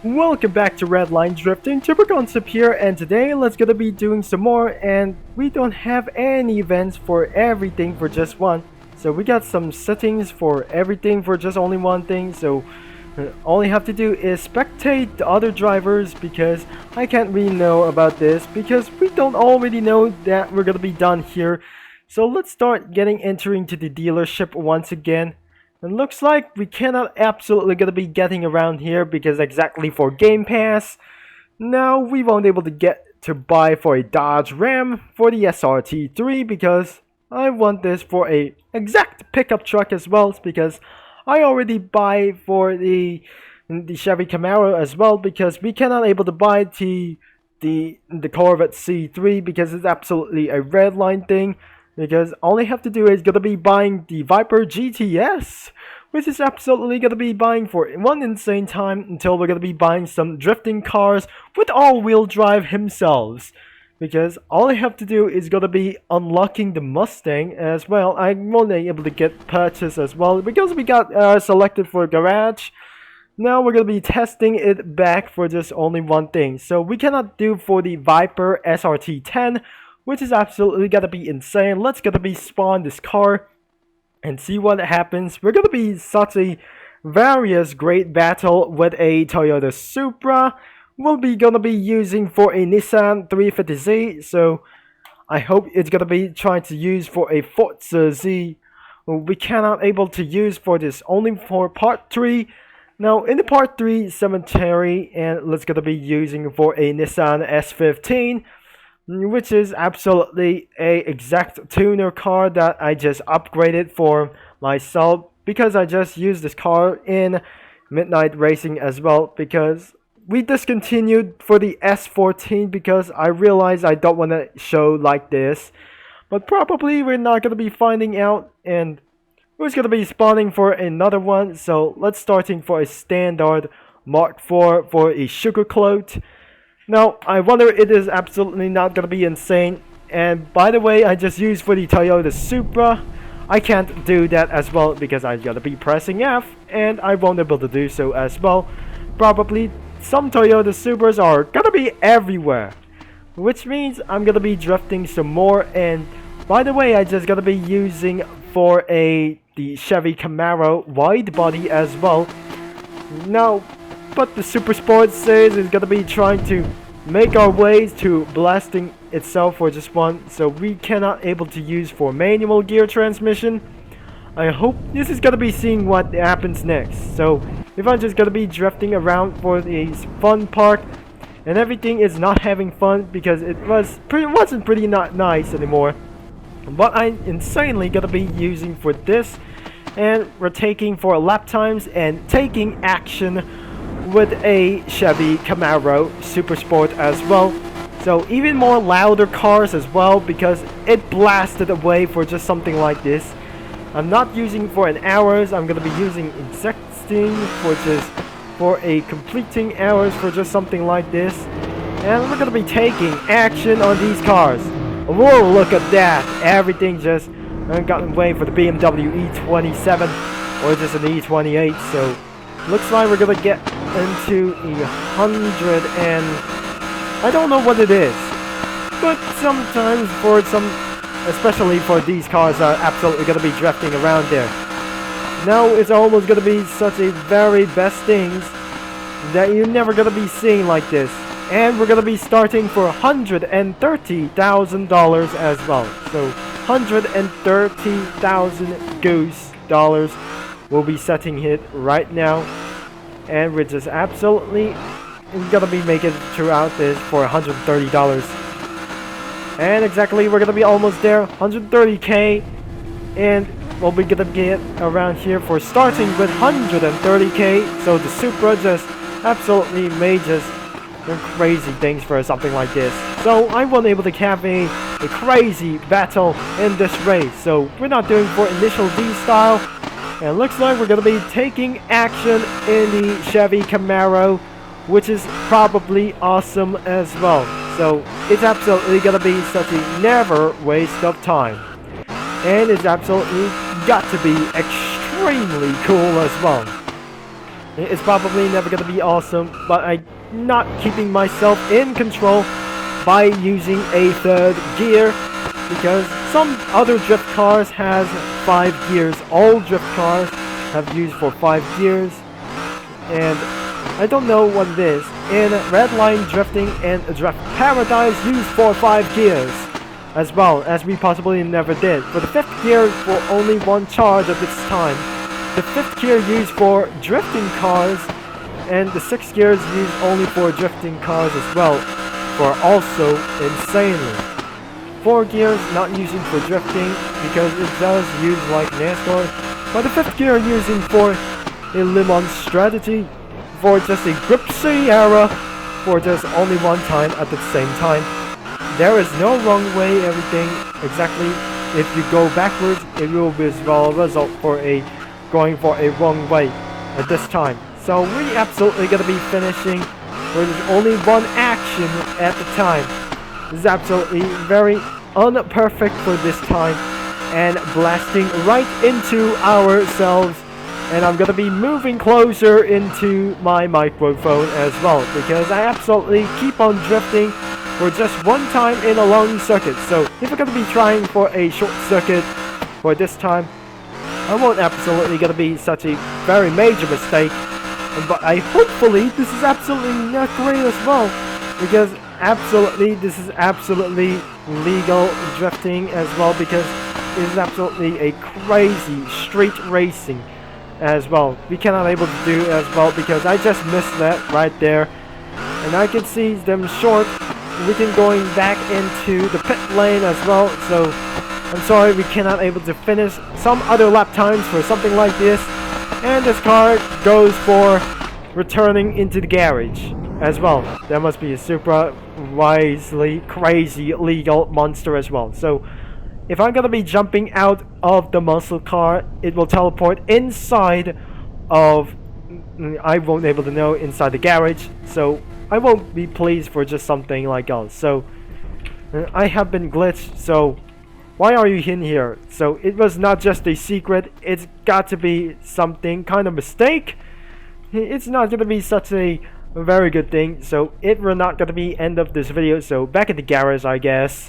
Welcome back to Redline Drifting, Super Concept here, and today let's gonna be doing some more, and we don't have any events for everything for just one. So we got some settings for everything for just only one thing, so all you have to do is spectate the other drivers because I can't really know about this because we don't already know that we're gonna be done here. So let's start getting entering to the dealership once again. It looks like we cannot absolutely gonna be getting around here because exactly for Game Pass, now we won't able to get to buy for a Dodge Ram for the SRT3 because I want this for a exact pickup truck as well because I already buy for the Chevy Camaro as well because we cannot able to buy the Corvette C3 because it's absolutely a Redline thing. Because all you have to do is gonna be buying the Viper GTS, which is absolutely gonna be buying for one insane time until we're gonna be buying some drifting cars with all-wheel drive themselves. Because all I have to do is gonna be unlocking the Mustang as well. I'm only able to get purchase as well because we got selected for garage. Now we're gonna be testing it back for just only one thing. So we cannot do for the Viper SRT10, which is absolutely gonna be insane. Let's gonna be spawn this car and see what happens. We're gonna be such a various great battle with a Toyota Supra. We'll be gonna be using for a Nissan 350Z, so I hope it's gonna be trying to use for a Forza Z. We cannot able to use for this only for part 3. Now in the part 3 cemetery, and let's gonna be using for a Nissan S15, which is absolutely a exact tuner car that I just upgraded for myself because I just used this car in Midnight Racing as well because we discontinued for the S14 because I realized I don't want to show like this, but probably we're not going to be finding out, and we're going to be spawning for another one. So let's starting for a standard Mark IV for a sugar coat. Now, I wonder it is absolutely not going to be insane. And by the way, I just used for the Toyota Supra. I can't do that as well because I gotta be pressing F and I won't be able to do so as well. Probably some Toyota Supras are gonna be everywhere, which means I'm gonna be drifting some more. And by the way, I just gotta be using for the Chevy Camaro Widebody as well. Now, but the Super Sport says is gonna be trying to make our ways to blasting itself for just one, so we cannot able to use for manual gear transmission. I hope this is gonna be seeing what happens next. So if I'm just gonna be drifting around for the fun park and everything is not having fun because it wasn't pretty not nice anymore. But I'm insanely gonna be using for this, and we're taking for lap times and taking action with a Chevy Camaro Super Sport as well. So even more louder cars as well because it blasted away for just something like this. I'm not using for an hours, I'm gonna be using exacting for just for a completing hours for just something like this. And we're gonna be taking action on these cars. Whoa, look at that! Everything just gotten away for the BMW E27 or just an E28. So looks like we're gonna get into 100, and I don't know what it is, but sometimes for some, especially for these cars, are absolutely gonna be drifting around there. Now it's almost gonna be such a very best things that you're never gonna be seeing like this. And we're gonna be starting for $130,000 as well. So $130,000 goose dollars will be setting it right now. And we're just absolutely gonna be making it throughout this for $130. And exactly, we're gonna be almost there, 130k. And we'll be gonna get around here for starting with 130k. So the Supra just absolutely made just crazy things for something like this. So I wasn't able to have a crazy battle in this race. So we're not doing for initial D style. And looks like we're going to be taking action in the Chevy Camaro, which is probably awesome as well. So it's absolutely going to be such a never waste of time. And it's absolutely got to be extremely cool as well. It's probably never gonna be awesome, but I'm not keeping myself in control by using a third gear, because some other drift cars has 5 gears. All drift cars have used for 5 gears, and I don't know what it is. In Redline Drifting and Drift Paradise used for 5 gears, as well as we possibly never did. For the 5th gear for only 1 charge at this time. The 5th gear used for drifting cars, and the 6th gear is used only for drifting cars as well, for also insanely. 4 gears not using for drifting because it does use like NASCAR, but the 5th gear using for a Le Mans strategy, for just a grip Sierra, for just only 1 time at the same time. There is no wrong way, everything exactly. If you go backwards, it will result for a going for a wrong way at this time. So we absolutely gonna be finishing with only 1 action at the time. This is absolutely very unperfect for this time, and blasting right into ourselves. And I'm gonna be moving closer into my microphone as well, because I absolutely keep on drifting for just 1 time in a long circuit. So if we're gonna be trying for a short circuit for this time, I won't absolutely gonna be such a very major mistake. But hopefully this is absolutely not great as well, because absolutely this is absolutely legal drifting as well, because it is absolutely a crazy street racing as well. We cannot able to do as well, because I just missed that right there, and I can see them short. We can going back into the pit lane as well, so I'm sorry we cannot able to finish some other lap times for something like this. And this car goes for returning into the garage as well. That must be a super wisely crazy legal monster as well. So if I'm gonna be jumping out of the muscle car, it will teleport inside of, I won't able to know, inside the garage. So I won't be pleased for just something like else. So I have been glitched, so why are you in here? So it was not just a secret, it's got to be something kind of mistake. It's not gonna be such a very good thing, so it will not gonna be end of this video. So back at the garage, I guess.